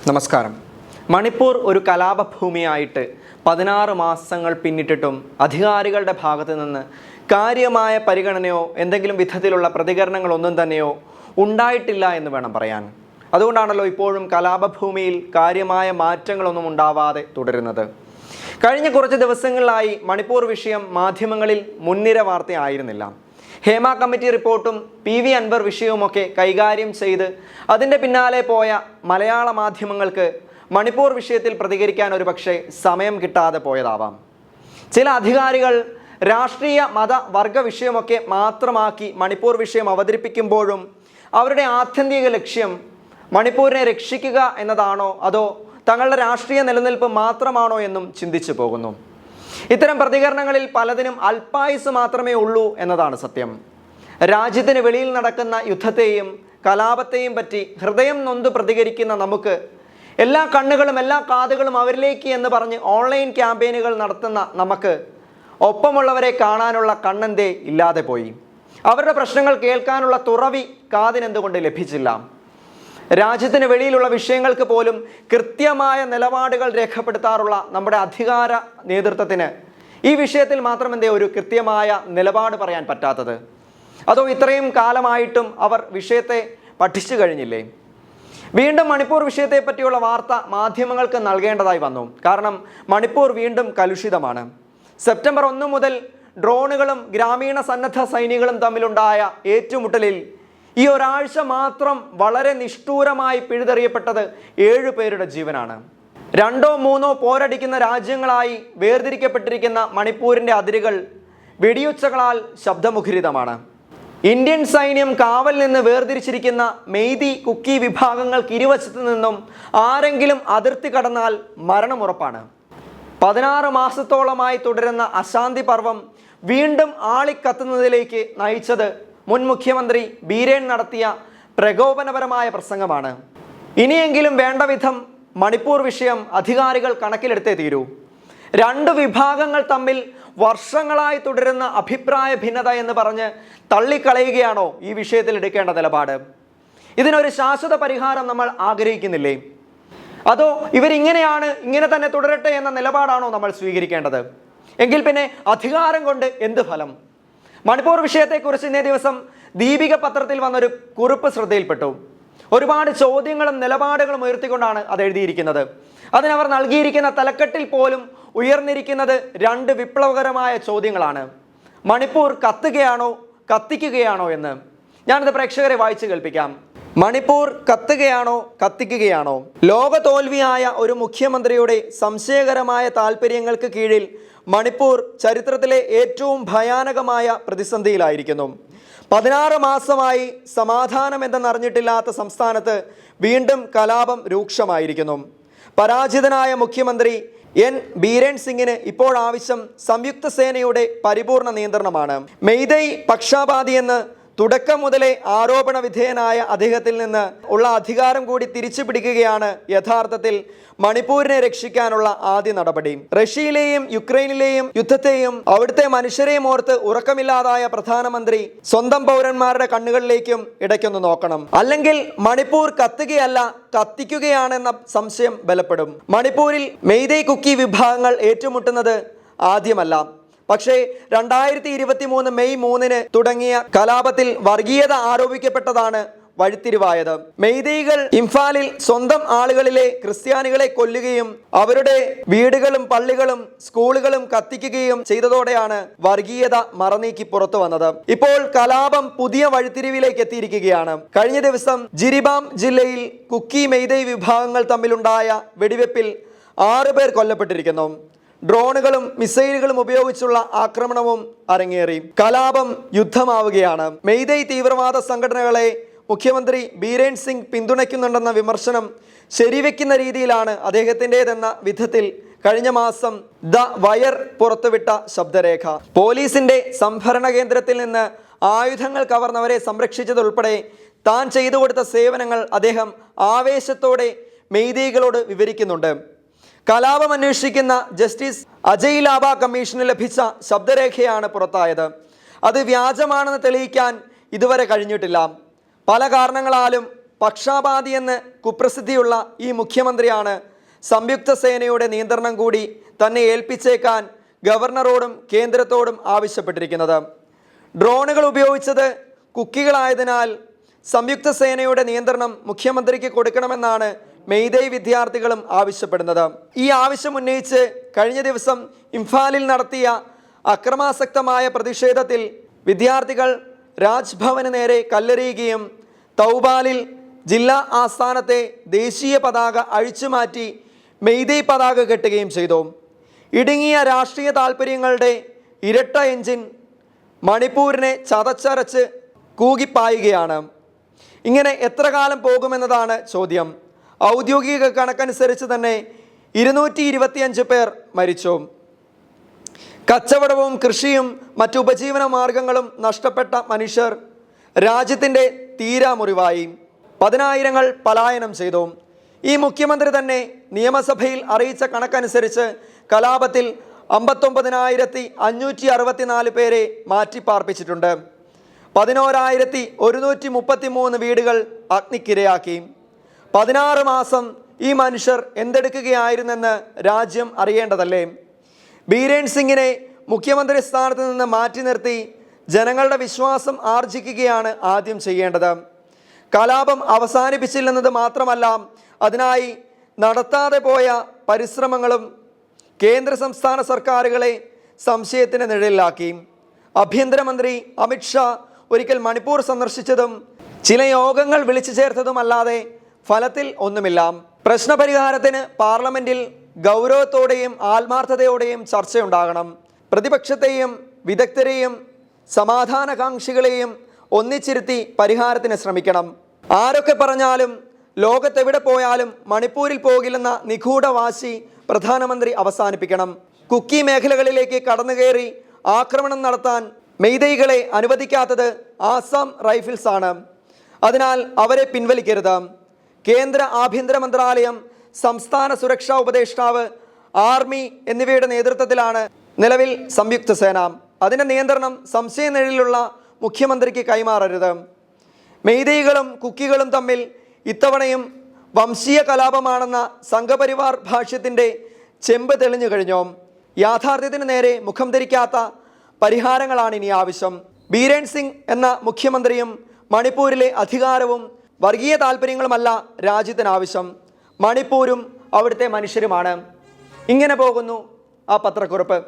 നമസ്കാരം. മണിപ്പൂർ ഒരു കലാപഭൂമിയായിട്ട് 16 മാസങ്ങൾ പിന്നിട്ടിട്ടും അധികാരികളുടെ ഭാഗത്തു നിന്ന് കാര്യമായ പരിഗണനയോ എന്തെങ്കിലും വിധത്തിലുള്ള പ്രതികരണങ്ങളൊന്നും തന്നെയോ ഉണ്ടായിട്ടില്ല എന്ന് വേണം പറയാൻ. അതുകൊണ്ടാണല്ലോ ഇപ്പോഴും കലാപഭൂമിയിൽ കാര്യമായ മാറ്റങ്ങളൊന്നും ഉണ്ടാവാതെ തുടരുന്നത്. കഴിഞ്ഞ കുറച്ച് ദിവസങ്ങളിലായി മണിപ്പൂർ വിഷയം മാധ്യമങ്ങളിൽ മുൻനിര വാർത്തയായിരുന്നില്ല. ഹേമ കമ്മിറ്റി റിപ്പോർട്ടും PV അൻവർ വിഷയവുമൊക്കെ കൈകാര്യം ചെയ്ത് അതിൻ്റെ പിന്നാലെ പോയ മലയാള മാധ്യമങ്ങൾക്ക് മണിപ്പൂർ വിഷയത്തിൽ പ്രതികരിക്കാൻ ഒരുപക്ഷെ സമയം കിട്ടാതെ പോയതാവാം. ചില അധികാരികൾ രാഷ്ട്രീയ മത വർഗ വിഷയമൊക്കെ മാത്രമാക്കി മണിപ്പൂർ വിഷയം അവതരിപ്പിക്കുമ്പോഴും അവരുടെ ആത്യന്തിക ലക്ഷ്യം മണിപ്പൂരിനെ രക്ഷിക്കുക എന്നതാണോ അതോ തങ്ങളുടെ രാഷ്ട്രീയ നിലനിൽപ്പ് മാത്രമാണോ എന്നും ചിന്തിച്ചു പോകുന്നു. ഇത്തരം പ്രതികരണങ്ങളിൽ പലതിനും അല്പായുസ് മാത്രമേ ഉള്ളൂ എന്നതാണ് സത്യം. രാജ്യത്തിന് വെളിയിൽ നടക്കുന്ന യുദ്ധത്തെയും കലാപത്തെയും പറ്റി ഹൃദയം നൊന്ത് പ്രതികരിക്കുന്ന നമുക്ക് എല്ലാ കണ്ണുകളും എല്ലാ കാതുകളും അവരിലേക്ക് എന്ന് പറഞ്ഞ് ഓൺലൈൻ ക്യാമ്പയിനുകൾ നടത്തുന്ന നമുക്ക് ഒപ്പമുള്ളവരെ കാണാനുള്ള കണ്ണെന്തേ ഇല്ലാതെ പോയി. അവരുടെ പ്രശ്നങ്ങൾ കേൾക്കാനുള്ള തുറവി കാതിനെന്തുകൊണ്ട് ലഭിച്ചില്ല? രാജ്യത്തിന് വെളിയിലുള്ള വിഷയങ്ങൾക്ക് പോലും കൃത്യമായ നിലപാടുകൾ രേഖപ്പെടുത്താറുള്ള നമ്മുടെ അധികാര നേതൃത്വത്തിന് ഈ വിഷയത്തിൽ മാത്രം എന്തേ ഒരു കൃത്യമായ നിലപാട് പറയാൻ പറ്റാത്തത്? അതോ ഇത്രയും കാലമായിട്ടും അവർ വിഷയത്തെ പഠിച്ചു കഴിഞ്ഞില്ലേ? വീണ്ടും മണിപ്പൂർ വിഷയത്തെ പറ്റിയുള്ള വാർത്ത മാധ്യമങ്ങൾക്ക് നൽകേണ്ടതായി വന്നു. കാരണം മണിപ്പൂർ വീണ്ടും കലുഷിതമാണ്. സെപ്റ്റംബർ 1 മുതൽ ഡ്രോണുകളും ഗ്രാമീണ സന്നദ്ധ സൈനികളും തമ്മിലുണ്ടായ ഏറ്റുമുട്ടലിൽ ഈ ഒരാഴ്ച മാത്രം വളരെ നിഷ്ഠൂരമായി പിഴുതെറിയപ്പെട്ടത് 7 പേരുടെ ജീവനാണ്. 2ഓ 3ഓ പോരടിക്കുന്ന രാജ്യങ്ങളായി വേർതിരിക്കപ്പെട്ടിരിക്കുന്ന മണിപ്പൂരിൻ്റെ അതിരുകൾ വെടിയൊച്ചകളാൽ ശബ്ദമുഖരിതമാണ്. ഇന്ത്യൻ സൈന്യം കാവൽ നിന്ന് വേർതിരിച്ചിരിക്കുന്ന മെയ്തി കുക്കി വിഭാഗങ്ങൾക്ക് ഇരുവശത്തു നിന്നും ആരെങ്കിലും അതിർത്തി കടന്നാൽ മരണമുറപ്പാണ്. 16 മാസത്തോളമായി തുടരുന്ന അശാന്തി പർവം വീണ്ടും ആളിക്കത്തുന്നതിലേക്ക് നയിച്ചത് മുൻ മുഖ്യമന്ത്രി ബീരേൻ നടത്തിയ പ്രകോപനപരമായ പ്രസംഗമാണ്. ഇനിയെങ്കിലും വേണ്ട വിധം മണിപ്പൂർ വിഷയം അധികാരികൾ കണക്കിലെടുത്തേ തീരൂ. 2 വിഭാഗങ്ങൾ തമ്മിൽ വർഷങ്ങളായി തുടരുന്ന അഭിപ്രായ ഭിന്നത എന്ന് പറഞ്ഞ് തള്ളിക്കളയുകയാണോ ഈ വിഷയത്തിൽ എടുക്കേണ്ട നിലപാട്? ഇതിനൊരു ശാശ്വത പരിഹാരം നമ്മൾ ആഗ്രഹിക്കുന്നില്ലേ? അതോ ഇവരിങ്ങനെയാണ്, ഇങ്ങനെ തന്നെ തുടരട്ടെ എന്ന നിലപാടാണോ നമ്മൾ സ്വീകരിക്കേണ്ടത്? എങ്കിൽ പിന്നെ അധികാരം കൊണ്ട് എന്ത് ഫലം? മണിപ്പൂർ വിഷയത്തെക്കുറിച്ച് ഇന്നേ ദിവസം ദീപിക പത്രത്തിൽ വന്നൊരു കുറിപ്പ് ശ്രദ്ധയിൽപ്പെട്ടു. ഒരുപാട് ചോദ്യങ്ങളും നിലപാടുകളും ഉയർത്തിക്കൊണ്ടാണ് അത് എഴുതിയിരിക്കുന്നത്. അതിനവർ നൽകിയിരിക്കുന്ന തലക്കെട്ടിൽ പോലും ഉയർന്നിരിക്കുന്നത് 2 വിപ്ലവകരമായ ചോദ്യങ്ങളാണ്. മണിപ്പൂർ കത്തുകയാണോ കത്തിക്കുകയാണോ എന്ന്. ഞാനിത് പ്രേക്ഷകരെ വായിച്ചു കേൾപ്പിക്കാം. മണിപ്പൂർ കത്തുകയാണോ കത്തിക്കുകയാണോ? ലോക തോൽവിയായ ഒരു മുഖ്യമന്ത്രിയുടെ സംശയകരമായ താല്പര്യങ്ങൾക്ക് കീഴിൽ മണിപ്പൂർ ചരിത്രത്തിലെ ഏറ്റവും ഭയാനകമായ പ്രതിസന്ധിയിലായിരിക്കുന്നു. 16 മാസമായി സമാധാനം എന്തെന്നറിഞ്ഞിട്ടില്ലാത്ത സംസ്ഥാനത്ത് വീണ്ടും കലാപം രൂക്ഷമായിരിക്കുന്നു. പരാജിതനായ മുഖ്യമന്ത്രി ബീരേൻ സിംഗിന് ഇപ്പോൾ ആവശ്യം സംയുക്ത സേനയുടെ പരിപൂർണ നിയന്ത്രണമാണ്. മെയ്തൈ പക്ഷാപാതിയെന്ന് തുടക്കം മുതലേ ആരോപണ വിധേയനായ അദ്ദേഹത്തിൽ നിന്ന് ഉള്ള അധികാരം കൂടി തിരിച്ചു പിടിക്കുകയാണ് യഥാർത്ഥത്തിൽ മണിപ്പൂരിനെ രക്ഷിക്കാനുള്ള ആദ്യ നടപടി. റഷ്യയിലെയും യുക്രൈനിലെയും യുദ്ധത്തെയും അവിടുത്തെ മനുഷ്യരെയും ഓർത്ത് ഉറക്കമില്ലാതായ പ്രധാനമന്ത്രി സ്വന്തം പൗരന്മാരുടെ കണ്ണുകളിലേക്കും ഇടയ്ക്കൊന്ന് നോക്കണം. അല്ലെങ്കിൽ മണിപ്പൂർ കത്തുകയല്ല കത്തിക്കുകയാണെന്ന സംശയം ബലപ്പെടും. മണിപ്പൂരിൽ മെയ്തൈ കുക്കി വിഭാഗങ്ങൾ ഏറ്റുമുട്ടുന്നത് ആദ്യമല്ല. പക്ഷേ 2023 മെയ് 3 തുടങ്ങിയ കലാപത്തിൽ വർഗീയത ആരോപിക്കപ്പെട്ടതാണ് വഴിത്തിരിവായത്. മെയ്തൈകൾ ഇംഫാലിൽ സ്വന്തം ആളുകളിലെ ക്രിസ്ത്യാനികളെ കൊല്ലുകയും അവരുടെ വീടുകളും പള്ളികളും സ്കൂളുകളും കത്തിക്കുകയും ചെയ്തതോടെയാണ് വർഗീയത മറനീക്കി പുറത്തു വന്നത്. ഇപ്പോൾ കലാപം പുതിയ വഴിത്തിരിവിലേക്ക് എത്തിയിരിക്കുകയാണ്. കഴിഞ്ഞ ദിവസം ജിരിബാം ജില്ലയിൽ കുക്കി മെയ്തൈ വിഭാഗങ്ങൾ തമ്മിലുണ്ടായ വെടിവെപ്പിൽ 6 പേർ കൊല്ലപ്പെട്ടിരിക്കുന്നു. ഡ്രോണുകളും മിസൈലുകളും ഉപയോഗിച്ചുള്ള ആക്രമണവും അരങ്ങേറി. കലാപം യുദ്ധമാവുകയാണ്. മെയ്തൈ തീവ്രവാദ സംഘടനകളെ മുഖ്യമന്ത്രി ബീരേൻ സിംഗ് പിന്തുണയ്ക്കുന്നുണ്ടെന്ന വിമർശനം ശരിവെക്കുന്ന രീതിയിലാണ് അദ്ദേഹത്തിൻ്റെതെന്ന വിധത്തിൽ കഴിഞ്ഞ മാസം ദ വയർ പുറത്തുവിട്ട ശബ്ദരേഖ. പോലീസിന്റെ സംഭരണ കേന്ദ്രത്തിൽ നിന്ന് ആയുധങ്ങൾ കവർന്നവരെ സംരക്ഷിച്ചതുൾപ്പെടെ താൻ ചെയ്തു കൊടുത്ത സേവനങ്ങൾ അദ്ദേഹം ആവേശത്തോടെ മെയ്തൈകളോട് വിവരിക്കുന്നുണ്ട്. കലാപം അന്വേഷിക്കുന്ന ജസ്റ്റിസ് അജയ് ലാബ കമ്മീഷന് ലഭിച്ച ശബ്ദരേഖയാണ് പുറത്തായത്. അത് വ്യാജമാണെന്ന് തെളിയിക്കാൻ ഇതുവരെ കഴിഞ്ഞിട്ടില്ല. പല കാരണങ്ങളാലും പക്ഷാപാതിയെന്ന് കുപ്രസിദ്ധിയുള്ള ഈ മുഖ്യമന്ത്രിയാണ് സംയുക്ത സേനയുടെ നിയന്ത്രണം കൂടി തന്നെ ഏൽപ്പിച്ചേക്കാൻ ഗവർണറോടും കേന്ദ്രത്തോടും ആവശ്യപ്പെട്ടിരിക്കുന്നത്. ഡ്രോണുകൾ ഉപയോഗിച്ചത് കുക്കികളായതിനാൽ സംയുക്ത സേനയുടെ നിയന്ത്രണം മുഖ്യമന്ത്രിക്ക് കൊടുക്കണമെന്നാണ് മെയ്തേയ് വിദ്യാർത്ഥികളും ആവശ്യപ്പെടുന്നത്. ഈ ആവശ്യം ഉന്നയിച്ച് കഴിഞ്ഞ ദിവസം ഇംഫാലിൽ നടത്തിയ അക്രമാസക്തമായ പ്രതിഷേധത്തിൽ വിദ്യാർത്ഥികൾ രാജ്ഭവന് നേരെ കല്ലെറിയുകയും തൗബാലിൽ ജില്ലാ ആസ്ഥാനത്തെ ദേശീയ പതാക അഴിച്ചുമാറ്റി മെയ്തേയ് പതാക കെട്ടുകയും ചെയ്തു. ഇടുങ്ങിയ രാഷ്ട്രീയ താൽപ്പര്യങ്ങളുടെ ഇരട്ട എഞ്ചിൻ മണിപ്പൂരിനെ ചതച്ചരച്ച് കൂകിപ്പായുകയാണ്. ഇങ്ങനെ എത്ര കാലം പോകുമെന്നതാണ് ചോദ്യം. ഔദ്യോഗിക കണക്കനുസരിച്ച് തന്നെ 225 പേർ മരിച്ചു. കച്ചവടവും കൃഷിയും മറ്റു ഉപജീവന മാർഗങ്ങളും നഷ്ടപ്പെട്ട മനുഷ്യർ രാജ്യത്തിൻ്റെ തീരാമുറിവായി. 10,000-ങ്ങൾ പലായനം ചെയ്തു. ഈ മുഖ്യമന്ത്രി തന്നെ നിയമസഭയിൽ അറിയിച്ച കണക്കനുസരിച്ച് കലാപത്തിൽ 59,564 പേരെ മാറ്റിപ്പാർപ്പിച്ചിട്ടുണ്ട്. 11,133 വീടുകൾ അഗ്നിക്കിരയാക്കി. 16 മാസം ഈ മനുഷ്യർ എന്തെടുക്കുകയായിരുന്നെന്ന് രാജ്യം അറിയേണ്ടതല്ലേ? ബീരേൻ സിംഗിനെ മുഖ്യമന്ത്രി സ്ഥാനത്ത് നിന്ന് മാറ്റി നിർത്തി ജനങ്ങളുടെ വിശ്വാസം ആർജിക്കുകയാണ് ആദ്യം ചെയ്യേണ്ടത്. കലാപം അവസാനിപ്പിച്ചില്ലെന്നത് മാത്രമല്ല, അതിനായി നടത്താതെ പോയ പരിശ്രമങ്ങളും കേന്ദ്ര സംസ്ഥാന സർക്കാരുകളെ സംശയത്തിന് നിഴലിലാക്കി. ആഭ്യന്തരമന്ത്രി അമിത്ഷാ ഒരിക്കൽ മണിപ്പൂർ സന്ദർശിച്ചതും ചില യോഗങ്ങൾ വിളിച്ചു ചേർത്തതുമല്ലാതെ ഫലത്തിൽ ഒന്നുമില്ല. പ്രശ്നപരിഹാരത്തിന് പാർലമെന്റിൽ ഗൗരവത്തോടെയും ആത്മാർത്ഥതയോടെയും ചർച്ചയുണ്ടാകണം. പ്രതിപക്ഷത്തെയും വിദഗ്ധരെയും സമാധാനകാംക്ഷികളെയും ഒന്നിച്ചിരുത്തി പരിഹാരത്തിന് ശ്രമിക്കണം. ആരൊക്കെ പറഞ്ഞാലും ലോകത്തെവിടെ പോയാലും മണിപ്പൂരിൽ പോകില്ലെന്ന നിഗൂഢ വാശി പ്രധാനമന്ത്രി അവസാനിപ്പിക്കണം. കുക്കി മേഖലകളിലേക്ക് കടന്നുകയറി ആക്രമണം നടത്താൻ മെയ്തേയ്കളെ അനുവദിക്കാത്തത് ആസാം റൈഫിൾസ് ആണ്. അതിനാൽ അവരെ പിൻവലിക്കരുത്. കേന്ദ്ര ആഭ്യന്തര മന്ത്രാലയം, സംസ്ഥാന സുരക്ഷാ ഉപദേഷ്ടാവ്, ആർമി എന്നിവയുടെ നേതൃത്വത്തിലാണ് നിലവിൽ സംയുക്ത സേന. അതിൻ്റെ നിയന്ത്രണം സംശയനിഴലിലുള്ള മുഖ്യമന്ത്രിക്ക് കൈമാറരുത്. മെയ്തേയ്കളും കുക്കികളും തമ്മിൽ ഇത്തവണയും വംശീയ കലാപമാണെന്ന സംഘപരിവാർ ഭാഷ്യത്തിൻ്റെ ചെമ്പ് തെളിഞ്ഞു കഴിഞ്ഞു. യാഥാർത്ഥ്യത്തിന് നേരെ മുഖം ധരിക്കാത്ത പരിഹാരങ്ങളാണ് ഇനി ആവശ്യം. ബീരേൻ സിംഗ് എന്ന മുഖ്യമന്ത്രിയും മണിപ്പൂരിലെ അധികാരവും വർഗീയ താല്പര്യങ്ങളുമല്ല രാജ്യത്തിന് ആവശ്യം. മണിപ്പൂരും അവിടുത്തെ മനുഷ്യരുമാണ്. ഇങ്ങനെ പോകുന്നു ആ പത്രക്കുറിപ്പ്.